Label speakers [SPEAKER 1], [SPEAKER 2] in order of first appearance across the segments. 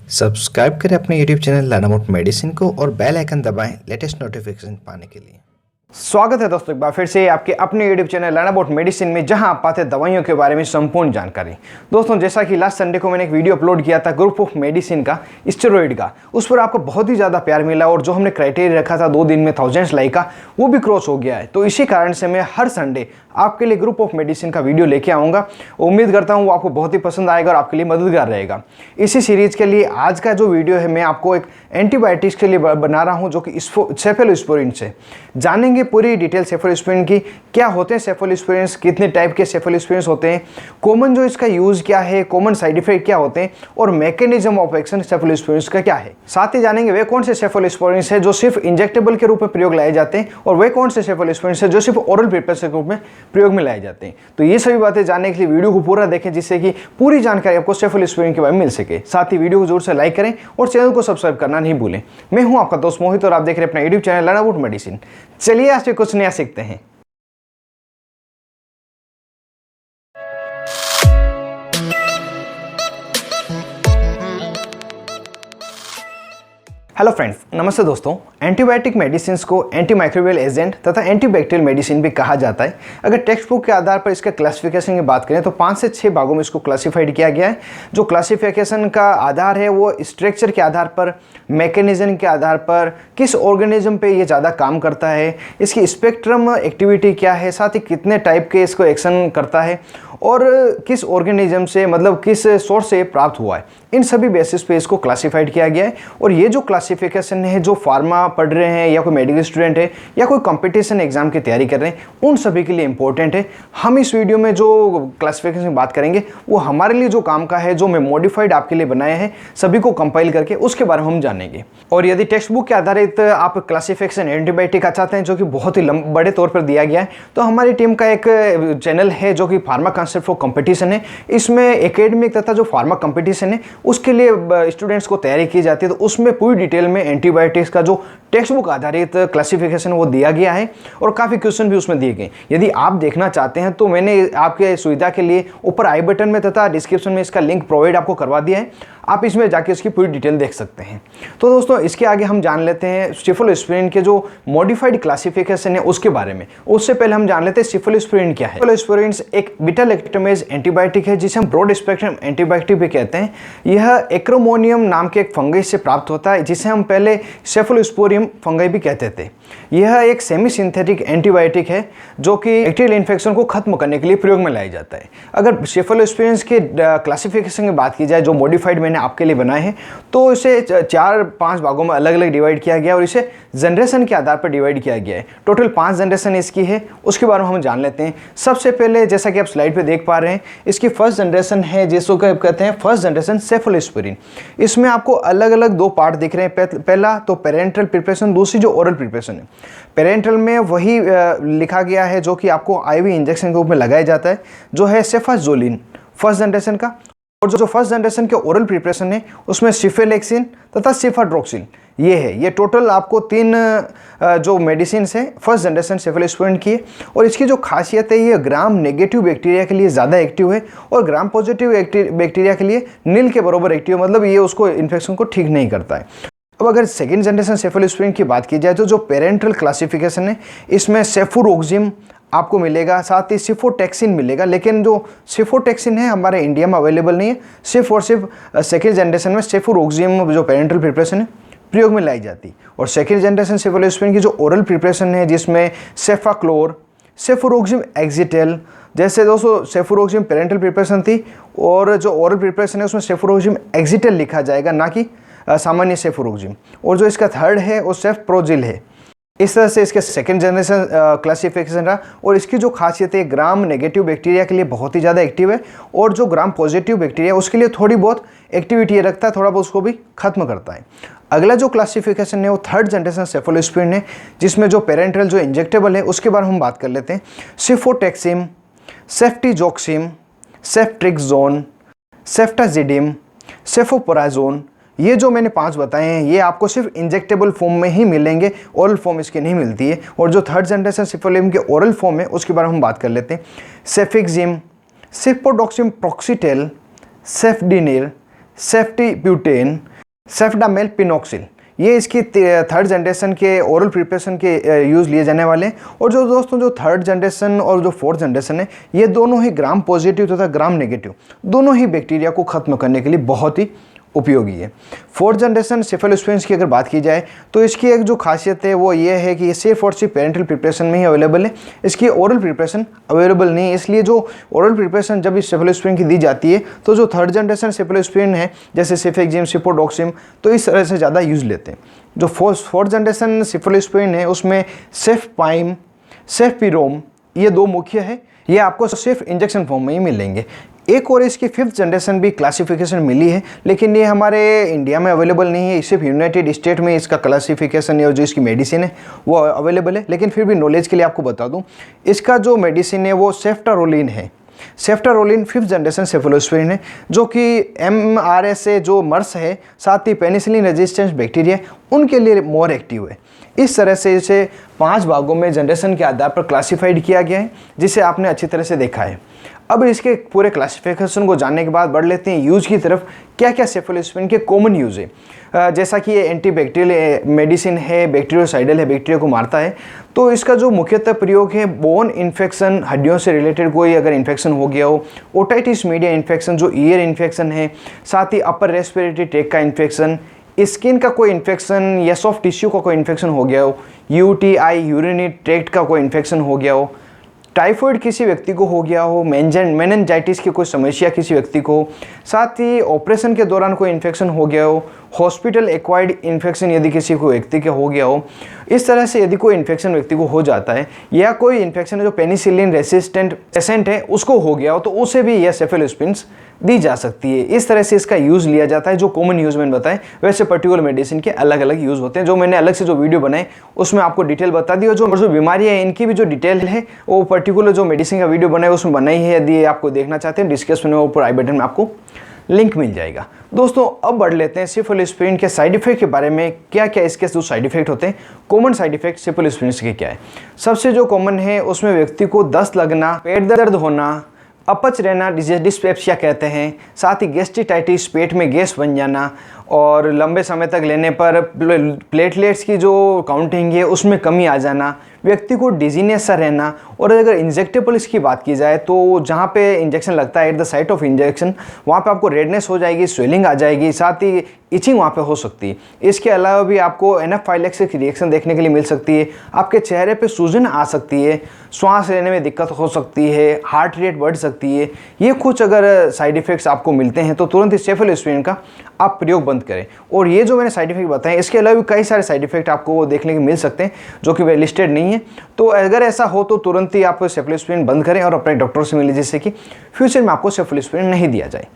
[SPEAKER 1] Subscribe करें अपने YouTube channel learn medicine को और बेल आइकन दबाएं लेटेस्ट नोटिफिकेशन पाने के लिए।
[SPEAKER 2] स्वागत है दोस्तों एक बार फिर से आपके अपने YouTube channel learn about medicine में, जहां आप पाते हैं दवाइयों के बारे में संपूर्ण जानकारी। दोस्तों जैसा कि लास्ट संडे को मैंने एक वीडियो अपलोड किया था ग्रुप ऑफ मेडिसिन का, स्टेरॉइड का, उस पर आपको बहुत ही ज़्यादा प्यार मिला और जो हमने क्राइटेरिया रखा था 2 दिन में 1000 लाइक का, वो भी क्रॉस हो गया है। तो इसी कारण से मैं हर संडे आपके लिए ग्रुप ऑफ मेडिसिन का वीडियो लेके आऊँगा। उम्मीद करता हूँ वो आपको बहुत ही पसंद आएगा और आपके लिए मददगार रहेगा। इसी सीरीज़ के लिए आज का जो वीडियो है मैं आपको एक एंटीबायोटिक्स के लिए बना रहा हूँ, जो कि सेफेलोस्पोरिन से जानेंगे पूरी डिटेल सेफेलोस्पोरिन की। क्या होते हैं सेफेलोस्पोरिन, कितने टाइप के सेफेलोस्पोरिन होते हैं, कॉमन जो इसका यूज़ क्या है, कॉमन साइड इफेक्ट क्या होते हैं और मैकेनिज्म ऑफ एक्शन सेफेलोस्पोरिन का क्या है। साथ ही जानेंगे वे कौन से सेफेलोस्पोरिन है जो सिर्फ इंजेक्टेबल के रूप में प्रयोग लाए जाते हैं और वे कौन से सेफेलोस्पोरिन है जो सिर्फ ओरल प्रिपरेशन के रूप में प्रयोग में लाए जाते हैं। तो ये सभी बातें जानने के लिए वीडियो को पूरा देखें, जिससे कि पूरी जानकारी आपको सेफेलोस्पोरिन के बारे में मिल सके। साथ ही वीडियो को जरूर से लाइक करें और चैनल को सब्सक्राइब करना नहीं भूलें। मैं हूं आपका दोस्त मोहित और आप देख रहे हैं अपना YouTube channel learn about medicine. चलिए आज से कुछ नया सीखते हैं। हेलो फ्रेंड्स, नमस्ते दोस्तों। एंटीबायोटिक मेडिसिन को एंटीमाइक्रोबियल एजेंट तथा एंटीबैक्टीरियल मेडिसिन भी कहा जाता है। अगर टेक्स्ट बुक के आधार पर इसका क्लासिफिकेशन की बात करें तो 5 से 6 भागों में इसको क्लासिफाइड किया गया है। जो क्लासिफिकेशन का आधार है वो स्ट्रक्चर के आधार पर, मैकेनिज्म के आधार पर, किस ऑर्गेनिज्म पे ये ज़्यादा काम करता है, इसकी स्पेक्ट्रम एक्टिविटी क्या है, साथ ही कितने टाइप के इसको एक्शन करता है और किस ऑर्गेनिज्म से, मतलब किस सोर्स से प्राप्त हुआ है, इन सभी बेसिस पे इसको क्लासिफाइड किया गया है। और ये जो क्लासिफिकेशन है, जो फार्मा पढ़ रहे हैं या कोई मेडिकल स्टूडेंट है या कोई कंपटीशन एग्जाम की तैयारी कर रहे हैं, उन सभी के लिए इंपॉर्टेंट है। हम इस वीडियो में जो क्लासिफिकेशन की बात करेंगे वो हमारे लिए जो काम का है, जो मैं मॉडिफाइड आपके लिए बनाए हैं, सभी को कंपाइल करके उसके बारे में हम जानेंगे। और यदि टेक्स्ट बुक के आधारित आप क्लासिफिकेशन एंटीबायोटिक का चाहते हैं जो कि बहुत ही बड़े तौर पर दिया गया है, तो हमारी टीम का एक चैनल है जो कि फार्मा कॉन्सेप्ट फॉर कंपटीशन है। इसमें एकेडमिक तथा जो फार्मा कंपटीशन है उसके लिए स्टूडेंट्स को तैयारी की जाती है। तो उसमें पूरी डिटेल में एंटीबायोटिक्स का जो टेक्स्ट बुक आधारित क्लासिफिकेशन वो दिया गया है और काफ़ी क्वेश्चन भी उसमें दिए गए। यदि आप देखना चाहते हैं तो मैंने आपके सुविधा के लिए ऊपर आई बटन में तथा डिस्क्रिप्शन में इसका लिंक प्रोवाइड आपको करवा दिया है, आप इसमें जाके इसकी पूरी डिटेल देख सकते हैं। तो दोस्तों इसके आगे हम जान लेते हैं सेफेलोस्पोरिन के जो मॉडिफाइड क्लासिफिकेशन है उसके बारे में। उससे पहले हम जान लेते हैं सेफेलोस्पोरिन क्या है। सेफेलोस्पोरिन एक बीटा लैक्टमेज एंटीबायोटिक है जिसे हम ब्रॉड स्पेक्ट्रम एंटीबायोटिक भी कहते हैं। यह एक्रोमोनियम नाम के एक फंगस से प्राप्त होता है, जिसे हम पहले सेफेलोस्पोरियम फंगाई भी कहते थे। यह एक सेमी सिंथेटिक एंटीबायोटिक है जो कि बैक्टीरियल इन्फेक्शन को खत्म करने के लिए प्रयोग में लाया जाता है। अगर सेफेलोस्पोरिन के क्लासिफिकेशन की बात की जाए जो मॉडिफाइड मैंने आपके लिए बनाए हैं, तो इसे 4-5 भागों में अलग अलग डिवाइड किया गया और इसे जनरेशन के आधार पर डिवाइड किया गया है। टोटल 5 जनरेशन इसकी है, उसके बारे में हम जान लेते हैं। सबसे पहले जैसा कि आप स्लाइड पे देख पा रहे हैं, इसकी फर्स्ट जनरेशन है जिसको कहते हैं फर्स्ट जनरेशन सेफेलोस्पोरिन। इसमें आपको अलग अलग 2 पार्ट दिख रहे हैं। पहला तो पेरेंटल प्रिपरेशन, दूसरी जो ओरल प्रिपरेशन है। पेरेंटल में वही लिखा गया है जो कि आपको आईवी इंजेक्शन के रूप में लगाया जाता है, जो है सेफाजोलिन फर्स्ट जनरेशन का। और जो फर्स्ट जनरेशन के ओरल प्रिपरेशन है उसमें सिफेलेक्सिन तथा सिफाड्रोक्सिन ये है। ये टोटल आपको 3 जो मेडिसिन है फर्स्ट जनरेशन सेफेलोस्पोरिन की है। और इसकी जो खासियत है, ये ग्राम नेगेटिव बैक्टीरिया के लिए ज़्यादा एक्टिव है और ग्राम पॉजिटिव बैक्टीरिया के लिए नील के बराबर एक्टिव है, मतलब ये उसको इन्फेक्शन को ठीक नहीं करता है। अब अगर सेकेंड जनरेशन सेफेलोस्पोरिन की बात की जाए तो जो पेरेंटल क्लासिफिकेशन है इसमें सेफुरोक्सिम आपको मिलेगा, साथ ही सिफोटेक्सिन मिलेगा। लेकिन जो सिफोटेक्सिन है हमारे इंडिया में अवेलेबल नहीं है, सिर्फ और सिर्फ सेकेंड जनरेशन में सेफुरोक्सिम जो पेरेंटल प्रिपरेशन है प्रयोग में लाई जाती। और सेकेंड जनरेशन सेफेलोस्पोरिन की जो ओरल प्रिपरेशन है जिसमें सेफाक्लोर, सेफुरोक्सिम एक्जिटेल, जैसे दोस्तों सेफुरोक्सिम पेरेंटल प्रिपरेशन थी और जो ओरल प्रिपरेशन है उसमें सेफुरोक्सिम एक्जिटेल लिखा जाएगा, ना कि सामान्य सेफुरोक्सिम। और जो इसका थर्ड है वो सेफप्रोजिल है। इस तरह से इसके सेकेंड जनरेशन क्लासिफिकेशन रहा। और इसकी जो खासियत है, ग्राम नेगेटिव बैक्टीरिया के लिए बहुत ही ज़्यादा एक्टिव है और जो ग्राम पॉजिटिव बैक्टीरिया उसके लिए थोड़ी बहुत एक्टिविटी रखता है, थोड़ा बहुत उसको भी खत्म करता है। अगला जो क्लासिफिकेशन है वो थर्ड जनरेशन सेफेलोस्पोरिन है, जिसमें जो पेरेंटल जो इंजेक्टेबल है उसके बारे में हम बात कर लेते हैं। सिफोटेक्सिम, सेफ्टिजोक्सिम, सेफ्ट्रिक्सोन, सेफ्टाजिडिम, सेफोपोराजोन, ये जो मैंने 5 बताए हैं ये आपको सिर्फ इंजेक्टेबल फॉर्म में ही मिलेंगे, ओरल फॉर्म इसकी नहीं मिलती है। और जो थर्ड जनरेशन सेफेलोस्पोरिन के ओरल फॉर्म है उसके बारे में हम बात कर लेते हैं। सेफिक्सिम, सिफोडोक्सिम प्रॉक्सिटेल, सेफडिनिर, सेफ्टिब्यूटेन, सेफ्डामेल पिनॉक्सिल, ये इसकी थर्ड जनरेशन के ओरल प्रिपरेशन के यूज़ लिए जाने वाले हैं। और जो दोस्तों जो थर्ड जनरेशन और जो फोर्थ जनरेशन है, ये दोनों ही ग्राम पॉजिटिव तथा ग्राम नेगेटिव दोनों ही बैक्टीरिया को ख़त्म करने के लिए बहुत ही उपयोगी है। फोर्थ जनरेशन सेफेलोस्पिरिन की अगर बात की जाए तो इसकी एक जो खासियत है वो ये है कि ये सिर्फ और सिर्फ पेरेंटल प्रिपरेशन में ही अवेलेबल है, इसकी ओरल प्रिपरेशन अवेलेबल नहीं है। इसलिए जो ओरल प्रिपरेशन जब इस सेफेलोस्पिरिन की दी जाती है तो जो थर्ड जनरेशन सेफेलोस्पिरिन है जैसे सेफेक्जिम, सिपोडोक्सिम, तो इस तरह से ज़्यादा यूज़ लेते हैं। जो फोर्थ जनरेशन सेफेलोस्पिरिन है उसमें सेफपाइम, सेफपिरोम, ये दो मुख्य है। ये आपको सिर्फ इंजेक्शन फॉर्म में ही मिलेंगे। एक और इसकी फिफ्थ जनरेशन भी क्लासिफिकेशन मिली है, लेकिन ये हमारे इंडिया में अवेलेबल नहीं है। सिर्फ यूनाइटेड स्टेट में इसका क्लासिफिकेशन और जो इसकी मेडिसिन है वो अवेलेबल है। लेकिन फिर भी नॉलेज के लिए आपको बता दूं, इसका जो मेडिसिन है वो सेफ्टारोलिन है। सेफ्टारोलिन फिफ्थ जनरेशन सेफेलोस्पिरिन है, जो कि MRSA जो मर्स है, साथ ही पेनिसिलिन रेजिस्टेंस बैक्टीरिया, उनके लिए मोर एक्टिव है। इस तरह से इसे 5 भागों में जनरेशन के आधार पर क्लासिफाइड किया गया है, जिसे आपने अच्छी तरह से देखा है। अब इसके पूरे क्लासिफिकेशन को जानने के बाद बढ़ लेते हैं यूज़ की तरफ। क्या क्या सेफेलोस्पिरिन के कॉमन यूज़ है। जैसा कि ये एंटीबैक्टीरियल मेडिसिन है, बैक्टीरियोसाइडल है, बैक्टीरिया को मारता है। तो इसका जो मुख्यतः प्रयोग है बोन इन्फेक्शन, हड्डियों से रिलेटेड कोई अगर इन्फेक्शन हो गया हो, ओटाइटिस मीडिया इन्फेक्शन जो ईयर इन्फेक्शन है, साथ ही अपर रेस्पिरेटरी ट्रैक्ट का इन्फेक्शन, स्किन का कोई इन्फेक्शन या सॉफ्ट टिश्यू का कोई इन्फेक्शन हो गया हो, UTI यूरिनरी ट्रैक्ट का कोई इन्फेक्शन हो गया हो, टाइफॉइड किसी व्यक्ति को हो गया हो, मेनिंजाइटिस की कोई समस्या किसी व्यक्ति को, साथ ही ऑपरेशन के दौरान कोई इन्फेक्शन हो गया हो, हॉस्पिटल एक्वायर्ड इन्फेक्शन यदि किसी को व्यक्ति के हो गया हो, इस तरह से यदि कोई इन्फेक्शन व्यक्ति को हो जाता है, या कोई इन्फेक्शन जो पेनिसिलिन रेसिस्टेंट पेशेंट है उसको हो गया हो, तो उसे भी यह सेफेलोस्पिरिन दी जा सकती है। इस तरह से इसका यूज़ लिया जाता है। जो कॉमन यूज़ मैंने बताए, वैसे पर्टिकुलर मेडिसिन के अलग अलग यूज़ होते हैं। जो मैंने अलग से जो वीडियो बनाए उसमें आपको डिटेल बता दी, और जो बीमारियाँ हैं इनकी भी जो डिटेल है वो पर्टिकुलर जो मेडिसिन का वीडियो बनाए उसमें बनाई है। यदि आपको देखना चाहते हैं डिस्क्रिप्शन में ऊपर आई बटन में आपको लिंक मिल जाएगा। दोस्तों अब बढ़ लेते हैं सेफेलोस्पिरिन के साइड इफेक्ट के बारे में। क्या क्या इसके जो साइड इफेक्ट होते हैं, कॉमन साइड इफेक्ट सेफेलोस्पिरिन के क्या है। सबसे जो कॉमन है उसमें व्यक्ति को दस्त लगना, पेट दर्द होना, अपच रहना, डिस्पेप्सिया कहते हैं, साथ ही गैस्ट्रिटाइटिस, पेट में गैस बन जाना, और लंबे समय तक लेने पर प्लेटलेट्स की जो काउंटिंग है उसमें कमी आ जाना, व्यक्ति को डिजीनेस सा रहना। और अगर इंजेक्टेबल्स की बात की जाए तो जहाँ पे इंजेक्शन लगता है, at the site of injection, वहाँ पे आपको रेडनेस हो जाएगी, स्वेलिंग आ जाएगी, साथ ही इचिंग वहाँ पे हो सकती है। इसके अलावा भी आपको एनाफाइलेक्सिस रिएक्शन देखने के लिए मिल सकती है, आपके चेहरे पे सूजन आ सकती है, श्वास लेने में दिक्कत हो सकती है, हार्ट रेट बढ़ सकती है। ये कुछ अगर साइड इफ़ेक्ट्स आपको मिलते हैं तो तुरंत ही सेफेलोस्पिरिन का आप प्रयोग बंद करें। और ये जो मैंने साइड इफेक्ट बताए, इसके अलावा भी कई सारे साइड इफेक्ट आपको देखने को मिल सकते हैं जो कि वे लिस्टेड नहीं है। तो अगर ऐसा हो तो तुरंत ही आप सेफेलोस्पिरिन बंद करें और अपने डॉक्टर से मिलें, जिससे कि फ्यूचर में आपको सेफेलोस्पिरिन नहीं दिया जाए।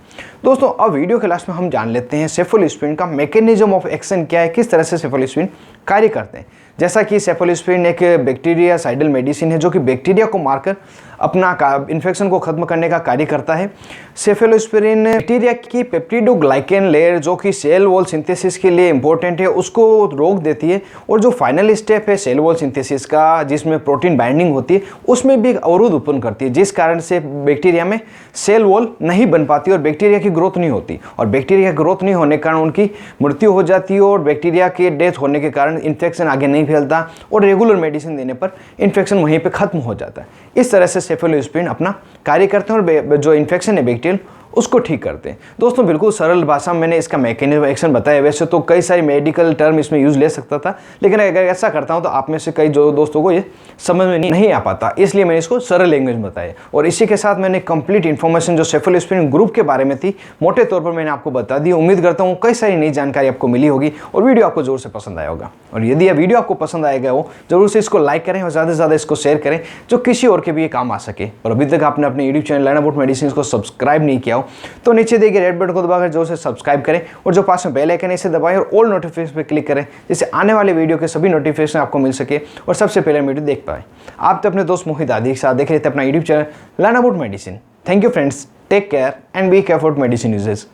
[SPEAKER 2] दोस्तों अब वीडियो के लास्ट में हम जान लेते हैं सेफेलोस्पिरिन का मैकेनिज्म ऑफ एक्शन क्या है, किस तरह से सेफेलोस्पिरिन कार्य करते हैं। जैसा कि सेफेलोस्पिरिन एक बैक्टीरिया साइडल मेडिसिन है जो कि बैक्टीरिया को मारकर अपना इन्फेक्शन को खत्म करने का कार्य करता है। सेफेलोस्पिरिन बैक्टीरिया की पेप्टिडोग्लाइकेन लेयर जो कि सेल वॉल सिंथेसिस के लिए इंपॉर्टेंट है उसको रोक देती है, और जो फाइनल स्टेप है सेल वॉल सिंथेसिस का जिसमें प्रोटीन बाइंडिंग होती है उसमें भी एक अवरोध उत्पन्न करती है, जिस कारण से बैक्टीरिया में सेल वॉल नहीं बन पाती और बैक्टीरिया की ग्रोथ नहीं होती, और बैक्टीरिया की ग्रोथ नहीं होने के कारण उनकी मृत्यु हो जाती है, और बैक्टीरिया के डेथ होने के कारण इन्फेक्शन आगे नहीं फैलता, और रेगुलर मेडिसिन देने पर इन्फेक्शन वहीं पर खत्म हो जाता है। इस तरह से सेफेलोस्पिरिन अपना कार्य करते हैं और जो इन्फेक्शन है बैक्टीरियल उसको ठीक करते हैं। दोस्तों बिल्कुल सरल भाषा में मैंने इसका मैकेनिज्म एक्शन बताया। वैसे तो कई सारी मेडिकल टर्म इसमें यूज़ ले सकता था, लेकिन अगर ऐसा करता हूं तो आप में से कई जो दोस्तों को ये समझ में नहीं आ पाता, इसलिए मैंने इसको सरल लैंग्वेज में बताया। और इसी के साथ मैंने कंप्लीट इन्फॉर्मेशन जो सेफेलोस्पिरिन ग्रुप के बारे में थी मोटे तौर पर मैंने आपको बता दी। उम्मीद करता हूँ कई सारी नई जानकारी आपको मिली होगी और वीडियो आपको जोर से पसंद आया होगा। और यदि यह वीडियो आपको पसंद आएगा हो जरूर से इसको लाइक करें और ज़्यादा से ज़्यादा इसको शेयर करें, जो किसी और के भी ये काम आ सके। और अभी तक आपने अपने YouTube channel learn about medicine को सब्सक्राइब नहीं किया हो तो नीचे देखिए रेड बटन को दबाकर जोर से सब्सक्राइब करें, और जो पास में बेल आइकन है इसे दबाएं और ऑल नोटिफिकेशन पे क्लिक करें, जिससे आने वाले वीडियो के सभी नोटिफिकेशन आपको मिल सके और सबसे पहले वीडियो देख पाए। आप तो अपने दोस्त मोहित आदि के साथ देख रहे थे अपना YouTube channel learn about medicine. Thank you friends, take care and be careful medicine uses.